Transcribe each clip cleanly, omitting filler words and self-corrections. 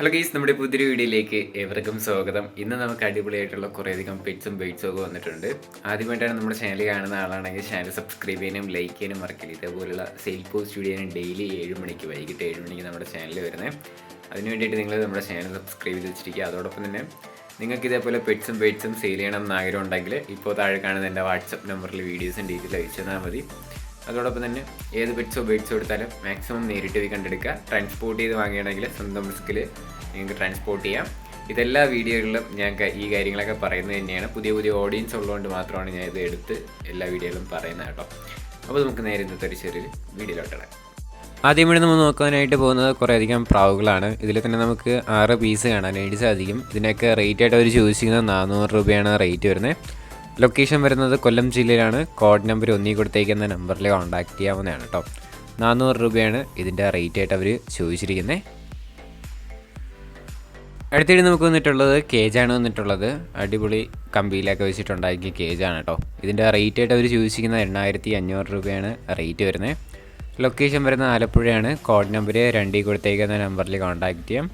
Hello guys, നമ്മുടെ പുതിയൊരു വീഡിയോയിലേക്ക് ഏവർക്കും സ്വാഗതം. ഇന്ന് നമുക്ക് അടിപൊളിയായിട്ടുള്ള കുറേയധികം പെറ്റ്സും ബൈറ്റ്സും ഒക്കെ വന്നിട്ടുണ്ട്. ആദ്യമായിട്ടാണ് നമ്മുടെ ചാനൽ കാണുന്ന ആളാണെങ്കിൽ ചാനൽ സബ്സ്ക്രൈബ് ചെയ്യാനും ലൈക്ക് ചെയ്യാനും മറക്കില്ല. ഇതേപോലുള്ള സെയിൽ പോസ്റ്റ് വീഡിയോ ഡെയിലി 7 മണിക്ക് വൈകിട്ട് 7 മണിക്ക് നമ്മുടെ ചാനലിൽ വരുന്നത്. അതിന് വേണ്ടിയിട്ട് നിങ്ങൾ നമ്മുടെ ചാനൽ സബ്സ്ക്രൈബ് ചെയ്ത് വെച്ചിരിക്കുക. അതോടൊപ്പം തന്നെ നിങ്ങൾക്ക് ഇതേപോലെ പെറ്റ്സും ബൈറ്റ്സും സെയിൽ ചെയ്യണം എന്ന് ആഗ്രഹം ഉണ്ടെങ്കിൽ ഇപ്പോൾ താഴെ കാണുന്ന എൻ്റെ വാട്സപ്പ് നമ്പറിൽ വീഡിയോസും ഡീറ്റെയിൽ അയച്ചു തന്നാൽ മതി. അതോടൊപ്പം തന്നെ ഏത് പെറ്റ്സോ ബൈറ്റ്സോ എടുത്താലും മാക്സിമം നേരിട്ട് പോയി കണ്ടെടുക്കുക. ട്രാൻസ്പോർട്ട് ചെയ്ത് വാങ്ങുകയാണെങ്കിൽ സ്വന്തം റിസ്കിൽ നിങ്ങൾക്ക് ട്രാൻസ്പോർട്ട് ചെയ്യാം. ഇതെല്ലാ വീഡിയോകളിലും ഞാൻ ഈ കാര്യങ്ങളൊക്കെ പറയുന്നത് തന്നെയാണ്. പുതിയ പുതിയ ഓഡിയൻസ് ഉള്ളതുകൊണ്ട് മാത്രമാണ് ഞാൻ ഇത് എടുത്ത് എല്ലാ വീഡിയോയിലും പറയുന്നത് കേട്ടോ. അപ്പോൾ നമുക്ക് നേരെ ഇന്നത്തെ ഒരു ചെറിയൊരു വീഡിയോയിലോട്ടാണ്. ആദ്യമായി നമ്മൾ നോക്കാനായിട്ട് പോകുന്നത് കുറേയധികം പ്രാവുകളാണ്. ഇതിൽ തന്നെ നമുക്ക് 6 പീസ് കാണാനായിട്ട് സാധിക്കും. ഇതിനൊക്കെ റേറ്റ് ആയിട്ട് അവർ ചൂസ് ചെയ്യുന്നത് 400 രൂപയാണ് റേറ്റ് വരുന്നത്. ലൊക്കേഷൻ വരുന്നത് കൊല്ലം ജില്ലയിലാണ്. കോഡ് നമ്പർ 1 കൊടുത്തേക്കുന്ന നമ്പറിൽ കോൺടാക്റ്റ് ചെയ്യാവുന്നതാണ് കേട്ടോ. 400 രൂപയാണ് ഇതിൻ്റെ റേറ്റ് ആയിട്ട് അവർ ചോദിച്ചിരിക്കുന്നത്. അടുത്തിടെ നമുക്ക് വന്നിട്ടുള്ളത് കേജാണ് വന്നിട്ടുള്ളത്. അടിപൊളി കമ്പിയിലൊക്കെ വെച്ചിട്ടുണ്ടാക്കിയ കേജാണ് കേട്ടോ. ഇതിൻ്റെ റേറ്റ് ആയിട്ട് അവർ ചോദിച്ചിരിക്കുന്നത് 8500 രൂപയാണ് റേറ്റ് വരുന്നത്. ലൊക്കേഷൻ വരുന്നത് ആലപ്പുഴയാണ്. കോഡ് നമ്പർ 2 കൊടുത്തേക്കുന്ന നമ്പറിൽ കോൺടാക്റ്റ് ചെയ്യാം.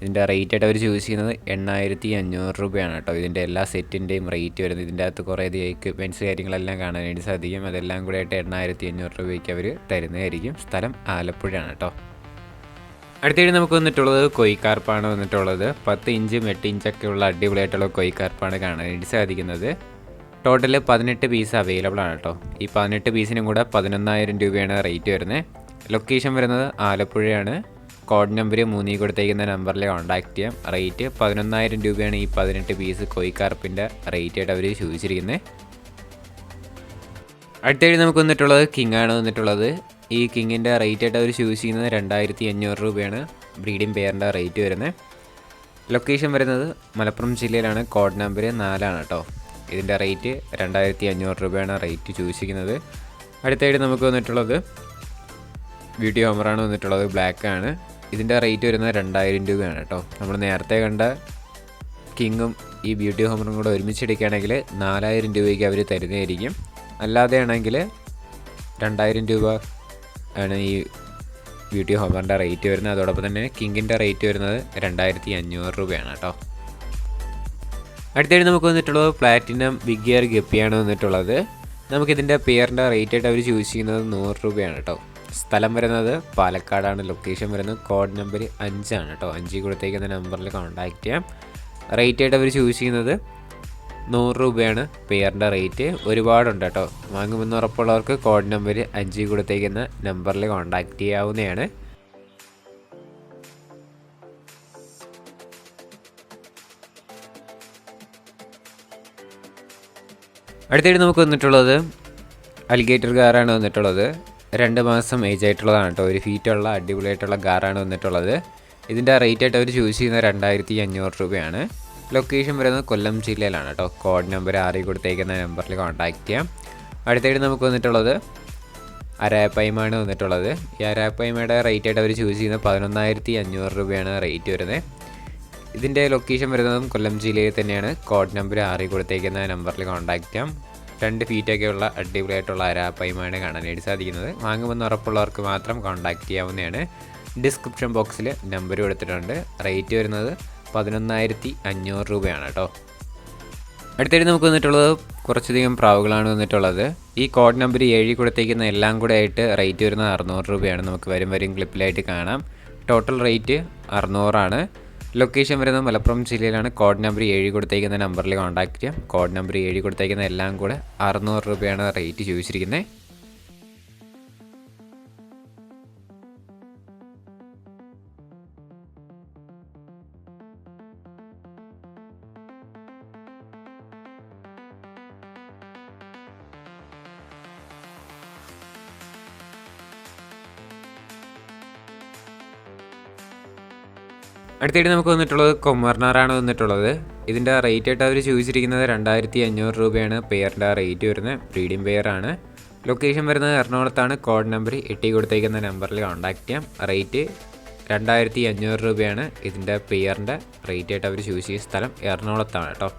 ഇതിൻ്റെ റേറ്റ് ആയിട്ട് അവർ ചൂസ് ചെയ്യുന്നത് 8500 രൂപയാണ് കേട്ടോ. ഇതിൻ്റെ എല്ലാ സെറ്റിൻ്റെയും റേറ്റ് വരുന്നത്. ഇതിൻ്റെ അകത്ത് കുറേ എക്യുപ്മെൻറ്റ്സ് കാര്യങ്ങളെല്ലാം കാണാനായിട്ട് സാധിക്കും. അതെല്ലാം കൂടെ ആയിട്ട് 8500 രൂപയ്ക്ക് അവർ തരുന്നതായിരിക്കും. സ്ഥലം ആലപ്പുഴയാണ് കേട്ടോ. അടുത്തിടെ നമുക്ക് വന്നിട്ടുള്ളത് കൊയ്ക്കാർപ്പാണ് വന്നിട്ടുള്ളത്. 10 ഇഞ്ചും 8 ഇഞ്ചൊക്കെ ഉള്ള അടിപൊളിയായിട്ടുള്ള കൊയ്ക്കാർപ്പാണ് കാണാനായിട്ട് സാധിക്കുന്നത്. ടോട്ടൽ 18 പീസ് അവൈലബിൾ ആണ് കേട്ടോ. ഈ 18 പീസിനും കൂടെ 11000 രൂപയാണ് റേറ്റ് വരുന്നത്. ലൊക്കേഷൻ വരുന്നത് ആലപ്പുഴയാണ്. കോഡ് നമ്പർ 3 കൊടുത്തേക്കുന്ന നമ്പറിൽ കോൺടാക്റ്റ് ചെയ്യാം. റേറ്റ് 11000 രൂപയാണ് ഈ 18 പീസ് കൊയ്ക്കാർപ്പിൻ്റെ റേറ്റ് ആയിട്ട് അവർ ചോദിച്ചിരിക്കുന്നത്. അടുത്തവഴി നമുക്ക് വന്നിട്ടുള്ളത് കിങ് ആണ് വന്നിട്ടുള്ളത്. ഈ കിങ്ങിൻ്റെ റേറ്റ് ആയിട്ട് അവർ ചൂസ് ചെയ്യുന്നത് 2500 രൂപയാണ് ബ്രീഡിംഗ് പെയറിൻ്റെ റേറ്റ് വരുന്നത്. ലൊക്കേഷൻ വരുന്നത് മലപ്പുറം ജില്ലയിലാണ്. കോഡ് നമ്പർ 4 ആണ് കേട്ടോ. ഇതിൻ്റെ റേറ്റ് 2500 രൂപയാണ് റേറ്റ് ചോദിച്ചിരിക്കുന്നത്. അടുത്തായിട്ട് നമുക്ക് വന്നിട്ടുള്ളത് ബ്യൂട്ടി ഹോമറാണ് വന്നിട്ടുള്ളത്. ബ്ലാക്ക് ആണ്. ഇതിൻ്റെ റേറ്റ് വരുന്നത് 2000 രൂപയാണ് കേട്ടോ. നമ്മൾ നേരത്തെ കണ്ട കിങ്ങും ഈ ബ്യൂട്ടി ഹോമറും കൂടെ ഒരുമിച്ചെടുക്കുകയാണെങ്കിൽ 4000 രൂപയ്ക്ക് അവർ തരുന്നതായിരിക്കും. അല്ലാതെ ആണെങ്കിൽ 2000 രൂപ ആണ് ഈ ബ്യൂട്ടി ഹോമറിൻ്റെ റേറ്റ് വരുന്നത്. അതോടൊപ്പം തന്നെ കിങ്ങിൻ്റെ റേറ്റ് വരുന്നത് 2500 രൂപയാണ് കേട്ടോ. അടുത്തായിട്ട് നമുക്ക് വന്നിട്ടുള്ളത് പ്ലാറ്റിനം ബിഗ് ഇയർ ഗപ്പിയാണ് വന്നിട്ടുള്ളത്. നമുക്കിതിൻ്റെ പെയറിൻ്റെ റേറ്റ് ആയിട്ട് അവർ ചൂസ് ചെയ്യുന്നത് 100 രൂപയാണ് കേട്ടോ. സ്ഥലം വരുന്നത് പാലക്കാടാണ്. ലൊക്കേഷൻ വരുന്നത് കോഡ് നമ്പർ 5 ആണ് കേട്ടോ. 5 കൊടുത്തേക്കുന്ന നമ്പറിൽ കോൺടാക്റ്റ് ചെയ്യാം. റേറ്റ് ആയിട്ട് അവർ ചൂസ് ചെയ്യുന്നത് 100 രൂപയാണ് പെയറിൻ്റെ റേറ്റ്. ഒരുപാടുണ്ട് കേട്ടോ. വാങ്ങുമെന്ന് ഉറപ്പുള്ളവർക്ക് കോഡ് നമ്പർ 5 കൊടുത്തേക്കുന്ന നമ്പറിൽ കോൺടാക്റ്റ് ചെയ്യാവുന്നതാണ്. അടുത്തായിട്ട് നമുക്ക് വന്നിട്ടുള്ളത് അലിഗേറ്റർ ഗാറാണ് വന്നിട്ടുള്ളത്. 2 മാസം ഏജ് ആയിട്ടുള്ളതാണ് കേട്ടോ. 1 ഫീറ്റുള്ള അടിപൊളിയായിട്ടുള്ള ഗാറാണ് വന്നിട്ടുള്ളത്. ഇതിൻ്റെ റേറ്റ് ആയിട്ട് അവർ ചൂസ് ചെയ്യുന്നത് 2500 രൂപയാണ്. ലൊക്കേഷൻ വരുന്നത് കൊല്ലം ജില്ലയിലാണ് കേട്ടോ. കോഡ് നമ്പർ 6 കൊടുത്തേക്കുന്ന നമ്പറിൽ കോൺടാക്റ്റ് ചെയ്യാം. അടുത്തായിട്ട് നമുക്ക് വന്നിട്ടുള്ളത് അരാപ്പൈമാണ് വന്നിട്ടുള്ളത്. ഈ അരാപ്പൈമയുടെ റേറ്റ് ആയിട്ട് അവർ ചൂസ് ചെയ്യുന്നത് 11500 രൂപയാണ് റേറ്റ് വരുന്നത്. ഇതിൻ്റെ ലൊക്കേഷൻ വരുന്നതും കൊല്ലം ജില്ലയിൽ തന്നെയാണ്. കോഡ് നമ്പർ 6 കൊടുത്തേക്കുന്ന നമ്പറിൽ കോൺടാക്റ്റ് ചെയ്യാം. 2 ഫീറ്റൊക്കെയുള്ള അടിപൊളിയായിട്ടുള്ള അരാപ്പൈമാണ് കാണാനായിട്ട് സാധിക്കുന്നത്. വാങ്ങുമെന്ന് ഉറപ്പുള്ളവർക്ക് മാത്രം കോൺടാക്റ്റ് ചെയ്യാവുന്നതാണ്. ഡിസ്ക്രിപ്ഷൻ ബോക്സിൽ നമ്പർ കൊടുത്തിട്ടുണ്ട്. റേറ്റ് വരുന്നത് 11500 രൂപയാണ് കേട്ടോ. അടുത്തായിട്ട് നമുക്ക് വന്നിട്ടുള്ളത് കുറച്ചധികം പ്രാവുകളാണ് വന്നിട്ടുള്ളത്. ഈ കോഡ് നമ്പർ 7 കൊടുത്തേക്കുന്ന എല്ലാം കൂടെ ആയിട്ട് റേറ്റ് വരുന്നത് 600 രൂപയാണ്. നമുക്ക് വരും ക്ലിപ്പിലായിട്ട് കാണാം. ടോട്ടൽ റേറ്റ് 600 ആണ്. ലൊക്കേഷൻ വരുന്നത് മലപ്പുറം ജില്ലയിലാണ്. കോഡ് നമ്പർ 7 കൊടുത്തേക്കുന്ന നമ്പറിൽ കോൺടാക്റ്റ് ചെയ്യാം. കോഡ് നമ്പർ 7 കൊടുത്തേക്കുന്ന എല്ലാം കൂടെ 600 രൂപയാണ് റേറ്റ് ചോദിച്ചിരിക്കുന്നത്. അടുത്തായിട്ട് നമുക്ക് വന്നിട്ടുള്ളത് കൊമർനാറാണ് വന്നിട്ടുള്ളത്. ഇതിൻ്റെ റേറ്റ് ആയിട്ട് അവർ ചോദിച്ചിരിക്കുന്നത് 2500 രൂപയാണ് പെയറിൻ്റെ റേറ്റ് വരുന്നത്. ബ്രീഡിംഗ് പെയറാണ്. ലൊക്കേഷൻ വരുന്നത് എറണാകുളത്താണ്. കോഡ് നമ്പർ 8 കൊടുത്തേക്കുന്ന നമ്പറിൽ കോൺടാക്റ്റ് ചെയ്യാം. റേറ്റ് 2500 രൂപയാണ് ഇതിൻ്റെ പെയറിൻ്റെ റേറ്റ് ആയിട്ട് അവർ ചൂസ് ചെയ്യുന്ന സ്ഥലം എറണാകുളത്താണ് കേട്ടോ.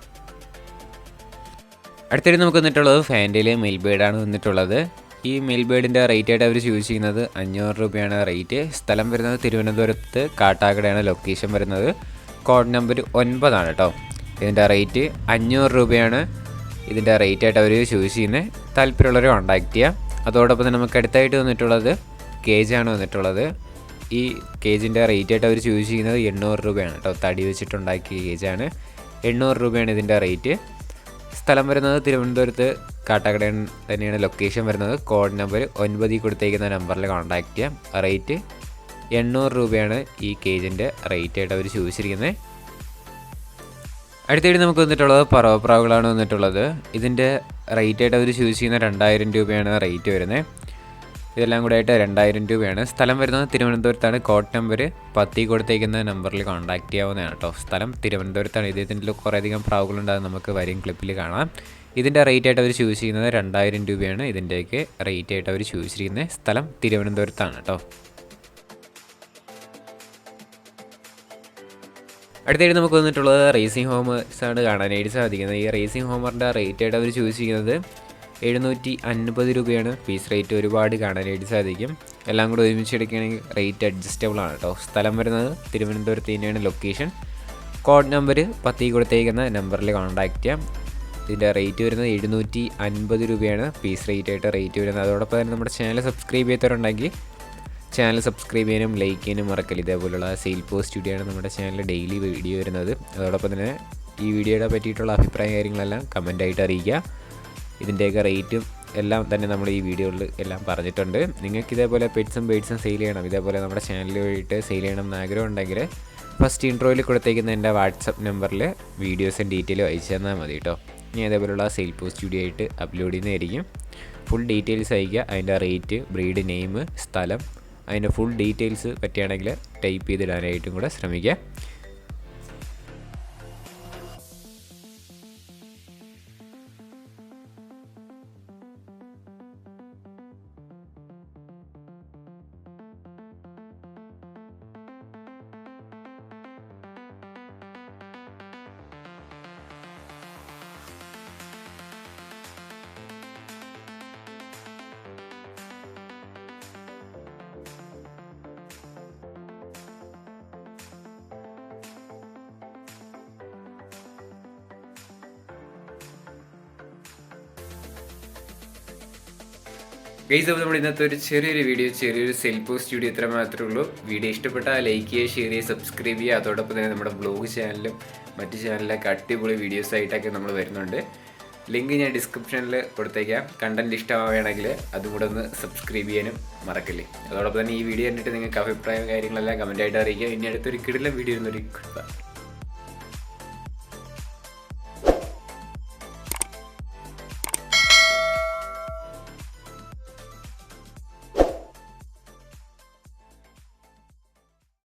അടുത്തായിട്ട് നമുക്ക് വന്നിട്ടുള്ളത് ഫാൻറ്റയിൽ മെയിൽബേഡാണ് വന്നിട്ടുള്ളത്. ഈ മെയിൽ ബേർഡിൻ്റെ റേറ്റ് ആയിട്ട് അവർ ചൂസ് ചെയ്യുന്നത് 500 രൂപയാണ് റേറ്റ്. സ്ഥലം വരുന്നത് തിരുവനന്തപുരത്ത് കാട്ടാക്കടയാണ് ലൊക്കേഷൻ വരുന്നത്. കോഡ് നമ്പർ 9 ആണ് കേട്ടോ. ഇതിൻ്റെ റേറ്റ് 500 രൂപയാണ് ഇതിൻ്റെ റേറ്റ് ആയിട്ട് അവർ ചൂസ് ചെയ്യുന്നത്. താല്പര്യമുള്ളവർ കോൺടാക്റ്റ് ചെയ്യാം. അതോടൊപ്പം തന്നെ നമുക്ക് അടുത്തായിട്ട് വന്നിട്ടുള്ളത് കേജാണ് വന്നിട്ടുള്ളത്. ഈ കേജിൻ്റെ റേറ്റ് ആയിട്ട് അവർ ചൂസ് ചെയ്യുന്നത് 800 രൂപയാണ് കേട്ടോ. തടി വെച്ചിട്ടുണ്ടാക്കിയ കേജാണ്. 800 രൂപയാണ് ഇതിൻ്റെ റേറ്റ്. സ്ഥലം വരുന്നത് തിരുവനന്തപുരത്ത് കാട്ടാക്കട തന്നെയാണ് ലൊക്കേഷൻ വരുന്നത്. കോഡ് നമ്പർ 9 കൊടുത്തേക്കുന്ന നമ്പറിൽ കോൺടാക്റ്റ് ചെയ്യാം. റേറ്റ് 800 രൂപയാണ് ഈ കേജിൻ്റെ റേറ്റ് ആയിട്ട് അവർ ചൂസ് ചെയ്തിരിക്കുന്നത്. അടുത്തായിട്ട് നമുക്ക് വന്നിട്ടുള്ളത് പറവപ്രാവുകളാണ് വന്നിട്ടുള്ളത്. ഇതിൻ്റെ റേറ്റ് ആയിട്ട് അവർ ചൂസ് ചെയ്യുന്ന 2000 രൂപയാണ് റേറ്റ് വരുന്നത്. ഇതെല്ലാം കൂടെ ആയിട്ട് 2000 രൂപയാണ്. സ്ഥലം വരുന്നത് തിരുവനന്തപുരത്താണ്. കോഡ് നമ്പർ 10 കൊടുത്തേക്കുന്ന നമ്പറിൽ കോൺടാക്റ്റ് ചെയ്യാവുന്നതാണ് കേട്ടോ. സ്ഥലം തിരുവനന്തപുരത്താണ്. ഇതിൻ്റെ കുറേയധികം പ്രാവുകളുണ്ട്, അത് നമുക്ക് വരും ക്ലിപ്പിൽ കാണാം. ഇതിൻ്റെ റേറ്റ് ആയിട്ട് അവർ ചൂസ് ചെയ്യുന്നത് 2000 രൂപയാണ് ഇതിൻ്റെയൊക്കെ റേറ്റ് ആയിട്ട് അവർ ചൂസ് ചെയ്യുന്നത്. സ്ഥലം തിരുവനന്തപുരത്താണ് കേട്ടോ. അടുത്തായിട്ട് നമുക്ക് വന്നിട്ടുള്ളത് റേസിംഗ് ഹോമേഴ്സാണ് കാണാനായിട്ട് സാധിക്കുന്നത്. ഈ റേസിംഗ് ഹോമറിൻ്റെ റേറ്റ് ആയിട്ട് അവർ ചൂസ് ചെയ്യുന്നത് 750 രൂപയാണ് പീസ് റേറ്റ്. ഒരുപാട് കാണാനായിട്ട് സാധിക്കും. എല്ലാം കൂടെ ഒരുമിച്ച് എടുക്കുകയാണെങ്കിൽ റേറ്റ് അഡ്ജസ്റ്റബിൾ ആണ് കേട്ടോ. സ്ഥലം വരുന്നത് തിരുവനന്തപുരത്ത് തന്നെയാണ് ലൊക്കേഷൻ. കോഡ് നമ്പർ 10 കൊടുത്തേക്കുന്ന നമ്പറിൽ കോൺടാക്റ്റ് ചെയ്യാം. ഇതിൻ്റെ റേറ്റ് വരുന്നത് 750 രൂപയാണ് പീസ് റേറ്റ് ആയിട്ട് റേറ്റ് വരുന്നത്. അതോടൊപ്പം തന്നെ നമ്മുടെ ചാനൽ സബ്സ്ക്രൈബ് ചെയ്തവരുണ്ടെങ്കിൽ ചാനൽ സബ്സ്ക്രൈബ് ചെയ്യാനും ലൈക്ക് ചെയ്യാനും മറക്കല്ല. ഇതേപോലുള്ള സെയിൽ പോസ്റ്റ് വീഡിയോയാണ് നമ്മുടെ ചാനലിൽ ഡെയിലി വീഡിയോ വരുന്നത്. അതോടൊപ്പം തന്നെ ഈ വീഡിയോയുടെ പറ്റിയിട്ടുള്ള അഭിപ്രായ കാര്യങ്ങളെല്ലാം കമൻറ്റായിട്ട് അറിയിക്കുക. ഇതിൻ്റെയൊക്കെ റേറ്റും എല്ലാം തന്നെ നമ്മൾ ഈ വീഡിയോയിൽ എല്ലാം പറഞ്ഞിട്ടുണ്ട്. നിങ്ങൾക്ക് ഇതേപോലെ പെറ്റ്സും ബേഡ്സും സെയിൽ ചെയ്യണം, ഇതേപോലെ നമ്മുടെ ചാനലിൽ വഴിയിട്ട് സെയിൽ ചെയ്യണം എന്ന് ആഗ്രഹം ഉണ്ടെങ്കിൽ ഫസ്റ്റ് ഇൻട്രോയിൽ കൊടുത്തേക്കുന്ന എൻ്റെ വാട്സപ്പ് നമ്പറിൽ വീഡിയോസും ഡീറ്റെയിലും അയച്ചു തന്നാൽ മതി കേട്ടോ. ഞാൻ ഇതേപോലുള്ള സെയിൽ പോസ്റ്റ് വീഡിയോ ആയിട്ട് അപ്ലോഡ് ചെയ്യുന്നതായിരിക്കും. ഫുൾ ഡീറ്റെയിൽസ് അയക്കുക. അതിൻ്റെ റേറ്റ്, ബ്രീഡ് നെയിം, സ്ഥലം, അതിൻ്റെ ഫുൾ ഡീറ്റെയിൽസ് പറ്റുകയാണെങ്കിൽ ടൈപ്പ് ചെയ്തിടാനായിട്ടും കൂടെ ശ്രമിക്കുക. ഗൈസ്, അപ്പോൾ നമ്മൾ ഇന്നത്തെ ഒരു ചെറിയൊരു വീഡിയോ, ചെറിയൊരു സെയിൽ പോസ്റ്റ് വീഡിയോ ഇത്ര മാത്രമേ ഉള്ളൂ. വീഡിയോ ഇഷ്ടപ്പെട്ടാൽ ലൈക്ക് ചെയ്യുക, ഷെയർ ചെയ്യുക, സബ്സ്ക്രൈബ് ചെയ്യുക. അതോടൊപ്പം തന്നെ നമ്മുടെ ബ്ലോഗ് ചാനലും മറ്റ് ചാനലിലൊക്കെ അടിപൊളി വീഡിയോസ് ആയിട്ടൊക്കെ നമ്മൾ വരുന്നുണ്ട്. ലിങ്ക് ഞാൻ ഡിസ്ക്രിപ്ഷനിൽ കൊടുത്തേക്കാം. കണ്ടൻറ്റ് ഇഷ്ടമാവുകയാണെങ്കിൽ അതും കൂടെ ഒന്ന് സബ്സ്ക്രൈബ് ചെയ്യാനും മറക്കില്ലേ. അതോടൊപ്പം തന്നെ ഈ വീഡിയോ കണ്ടിട്ട് നിങ്ങൾക്ക് അഭിപ്രായം കാര്യങ്ങളെല്ലാം കമൻറ്റായിട്ട് അറിയിക്കുക. ഇനി അടുത്തൊരു കിടിലൻ വീഡിയോ എന്നൊരു